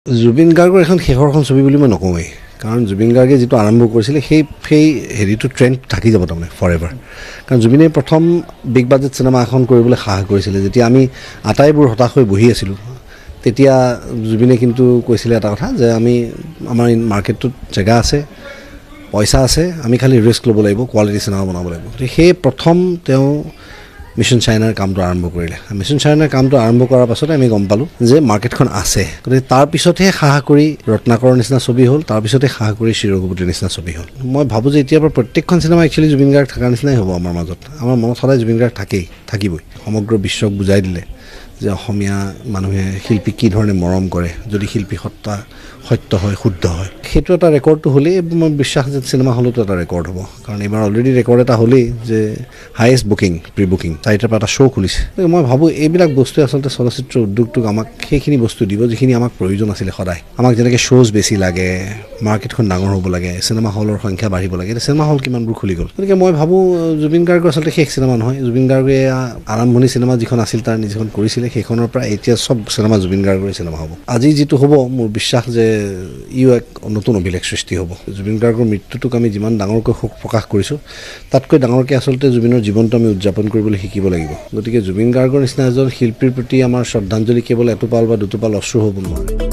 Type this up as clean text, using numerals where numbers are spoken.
জুবিন গাৰ্গৰ এখন শেষৰখন ছবি বুলি মই নকওঁৱেই কাৰণ জুবিন গাৰ্গে যিটো আৰম্ভ কৰিছিলে সেই হেৰিটো ট্ৰেণ্ড থাকি যাব তাৰমানে ফৰ এভাৰ কাৰণ জুবিনে প্ৰথম বিগ বাজেট চিনেমা এখন কৰিবলৈ সাহস কৰিছিলে যেতিয়া আমি আটাইবোৰ হতাশ হৈ বহি আছিলোঁ তেতিয়া জুবিনে কিন্তু কৈছিলে এটা কথা যে আমাৰ মাৰ্কেটটোত জেগা আছে পইচা আছে আমি খালি ৰিস্ক ল'ব লাগিব কোৱালিটি চিনেমা বনাব লাগিব সেই প্ৰথম তেওঁ মিছন চাইনাৰ কামটো আৰম্ভ কৰিলে মিছন চাইনাৰ কামটো আৰম্ভ কৰাৰ পাছতে আমি গম পালোঁ যে মাৰ্কেটখন আছে গতিকে তাৰ পিছতহে সাহস কৰি ৰত্নাকৰৰ নিচিনা ছবি হ'ল তাৰ পিছতে সাহস কৰি চিৰগুপ্তৰ নিচিনা ছবি হ'ল মই ভাবোঁ যে এতিয়াৰ পৰা প্ৰত্যেকখন চিনেমা একচুৱেলি জুবিন গাৰ্গ থকাৰ নিচিনাই হ'ব আমাৰ মাজত আমাৰ মনত সদায় জুবিন গাৰ্গ থাকিবই সমগ্ৰ বিশ্বক বুজাই দিলে যে অসমীয়া মানুহে শিল্পীক কি ধৰণে মৰম কৰে যদি শিল্পী সত্য হয় শুদ্ধ হয় সেইটো এটা ৰেকৰ্ডটো হ'লেই মই বিশ্বাস যে চিনেমা হলতো এটা ৰেকৰ্ড হ'ব কাৰণ এইবাৰ অলৰেডি ৰেকৰ্ড এটা হ'লেই যে হায়েষ্ট বুকিং প্ৰি বুকিং 4টাৰ পৰা এটা শ্ব' খুলিছে মই ভাবোঁ এইবিলাক বস্তুৱে আচলতে চলচ্চিত্ৰ উদ্যোগটোক আমাক সেইখিনি বস্তু দিব যিখিনি আমাক প্ৰয়োজন আছিলে সদায় আমাক যেনেকৈ শ্ব'জ বেছি লাগে মাৰ্কেটখন ডাঙৰ হ'ব লাগে চিনেমা হলৰ সংখ্যা বাঢ়িব লাগে এতিয়া চিনেমা হল কিমানবোৰ খুলি গ'ল গতিকে মই ভাবোঁ জুবিন গাৰ্গৰ আচলতে শেষ চিনেমা নহয় জুবিন গাৰ্গে আৰম্ভণি চিনেমা যিখন আছিল তাৰ যিখন কৰিছিলে সেইখনৰ পৰা এতিয়া চব চিনেমা জুবিন গাৰ্গৰে চিনেমা হ'ব আজি যিটো হ'ব মোৰ বিশ্বাস যে ইও এক নতুন অভিলেখ সৃষ্টি হ'ব জুবিন গাৰ্গৰ মৃত্যুটোক আমি যিমান ডাঙৰকৈ শোক প্ৰকাশ কৰিছোঁ তাতকৈ ডাঙৰকৈ আচলতে জুবিনৰ জীৱনটো আমি উদযাপন কৰিবলৈ শিকিব লাগিব গতিকে জুবিন গাৰ্গৰ নিচিনা এজন শিল্পীৰ প্ৰতি আমাৰ শ্ৰদ্ধাঞ্জলি কেৱল এটোপাল বা দুটোপাল অশ্ৰু হ'ব নোৱাৰে